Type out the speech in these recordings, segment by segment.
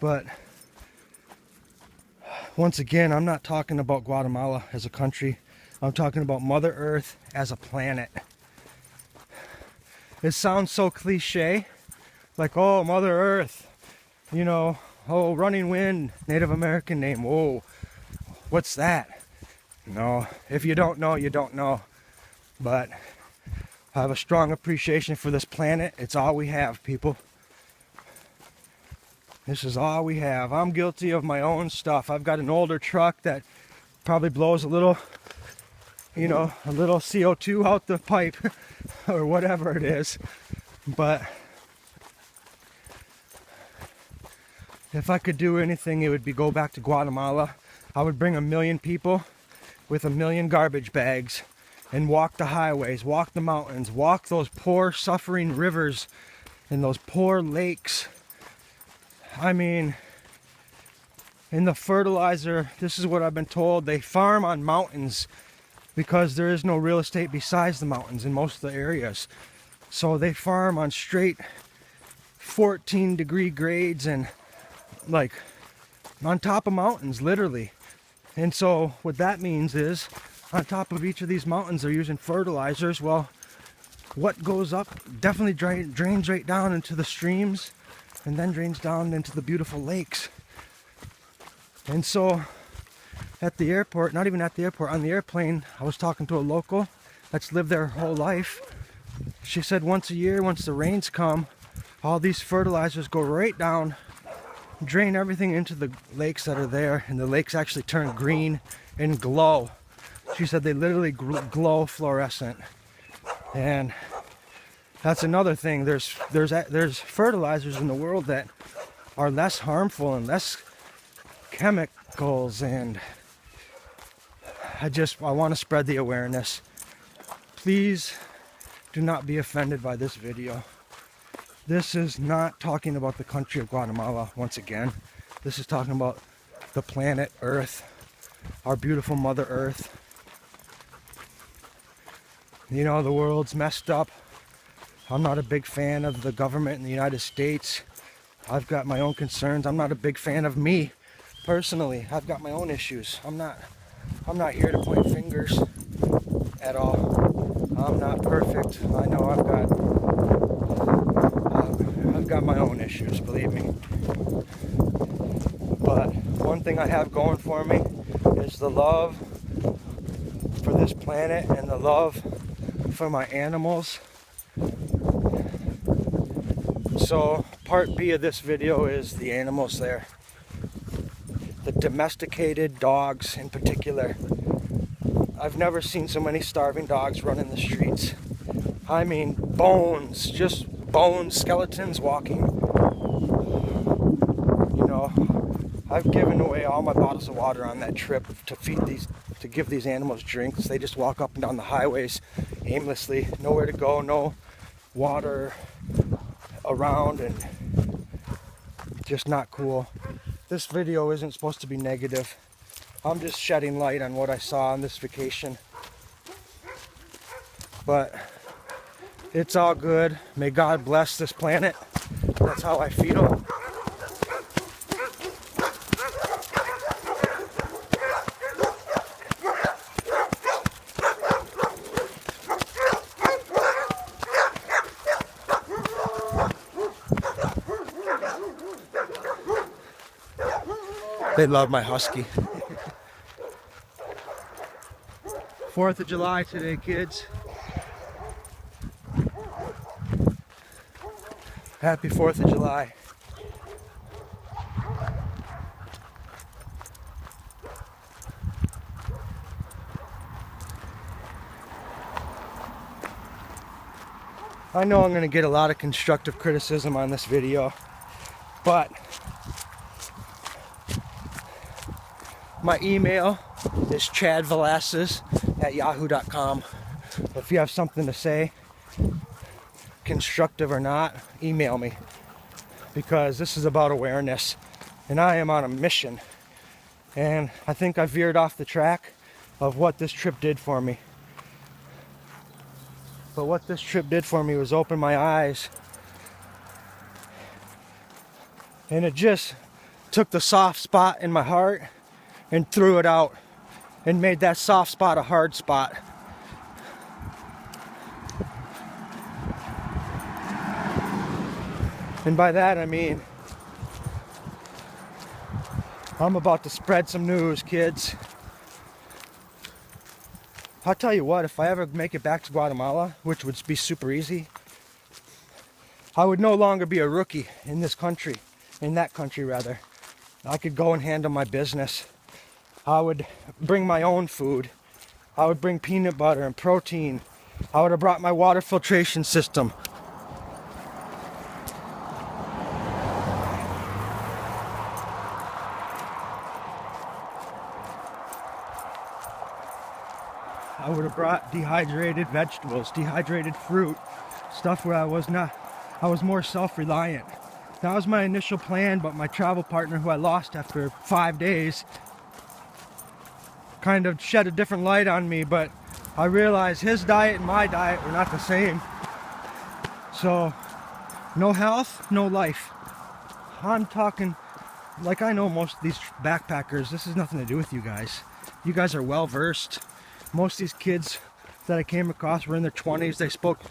But once again, I'm not talking about Guatemala as a country. I'm talking about Mother Earth as a planet. It sounds so cliche, like, oh, Mother Earth, you know, oh, running wind, Native American name, whoa, what's that? No, if you don't know, you don't know. But I have a strong appreciation for this planet. It's all we have, people. This is all we have. I'm guilty of my own stuff. I've got an older truck that probably blows a little, you know, a little CO2 out the pipe or whatever it is. But if I could do anything, it would be go back to Guatemala. I would bring 1 million people with 1 million garbage bags and walk the highways, walk the mountains, walk those poor suffering rivers and those poor lakes. I mean, in the fertilizer, this is what I've been told, they farm on mountains because there is no real estate besides the mountains in most of the areas. So they farm on straight 14-degree grades and like on top of mountains, literally. And so what that means is on top of each of these mountains they're using fertilizers. Well, what goes up definitely drains right down into the streams and then drains down into the beautiful lakes. And so at the airport, not even at the airport, on the airplane, I was talking to a local that's lived there her whole life. She said once a year, once the rains come, all these fertilizers go right down, drain everything into the lakes that are there, and the lakes actually turn green and glow. She said they literally glow fluorescent. And that's another thing. There's fertilizers in the world that are less harmful and less chemicals, and I want to spread the awareness. Please do not be offended by this video. This is not talking about the country of Guatemala once again. This is talking about the planet Earth, our beautiful Mother Earth. You know, the world's messed up. I'm not a big fan of the government in the United States. I've got my own concerns. I'm not a big fan of me personally. I've got my own issues. I'm not here to point fingers at all. I'm not perfect. I know I've got my own issues, believe me. But one thing I have going for me is the love for this planet and the love for my animals. So part B of this video is the animals there. The domesticated dogs in particular. I've never seen so many starving dogs run in the streets. I mean bones, just bones, skeletons walking. You know, I've given away all my bottles of water on that trip to give these animals drinks. They just walk up and down the highways aimlessly, nowhere to go, no water around, and just not cool. This video isn't supposed to be negative. I'm just shedding light on what I saw on this vacation. But it's all good. May God bless this planet. That's how I feel. They love my husky. 4th of July today, kids. Happy 4th of July. I know I'm going to get a lot of constructive criticism on this video, but my email is chadvelasquez@yahoo.com. If you have something to say, constructive or not, email me, because this is about awareness and I am on a mission. And I think I veered off the track of what this trip did for me. But what this trip did for me was open my eyes, and it just took the soft spot in my heart and threw it out and made that soft spot a hard spot. And by that I mean, I'm about to spread some news, kids. I'll tell you what, if I ever make it back to Guatemala, which would be super easy, I would no longer be a rookie in this country, in that country rather. I could go and handle my business. I would bring my own food. I would bring peanut butter and protein. I would have brought my water filtration system. I would have brought dehydrated vegetables, dehydrated fruit, stuff where I was more self-reliant. That was my initial plan, but my travel partner, who I lost after 5 days, kind of shed a different light on me, but I realized his diet and my diet were not the same. So, no health, no life. I'm talking, like I know most of these backpackers, this has nothing to do with you guys. You guys are well versed. Most of these kids that I came across were in their 20s. They spoke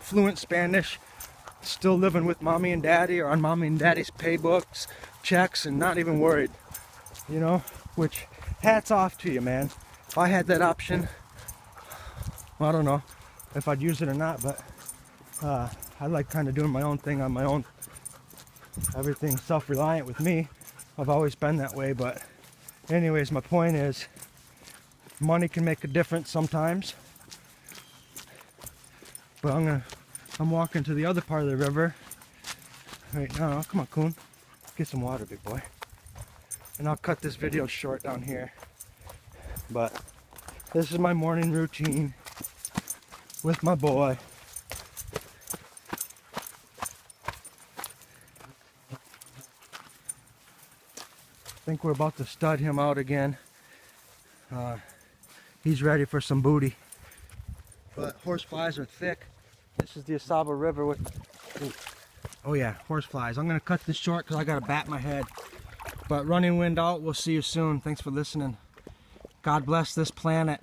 fluent Spanish, still living with mommy and daddy or on mommy and daddy's paybooks, checks, and not even worried. You know, which, hats off to you, man. If I had that option, well, I don't know if I'd use it or not, but I like kind of doing my own thing on my own. Everything's self-reliant with me. I've always been that way, but anyways, my point is, money can make a difference sometimes. But I'm walking to the other part of the river right now. Come on, Coon. Get some water, big boy. And I'll cut this video short down here. But this is my morning routine with my boy. I think we're about to stud him out again. He's ready for some booty. But horseflies are thick. This is the Asaba River with... Oh yeah, horseflies. I'm going to cut this short because I got to bat my head. But running wind out. We'll see you soon. Thanks for listening. God bless this planet.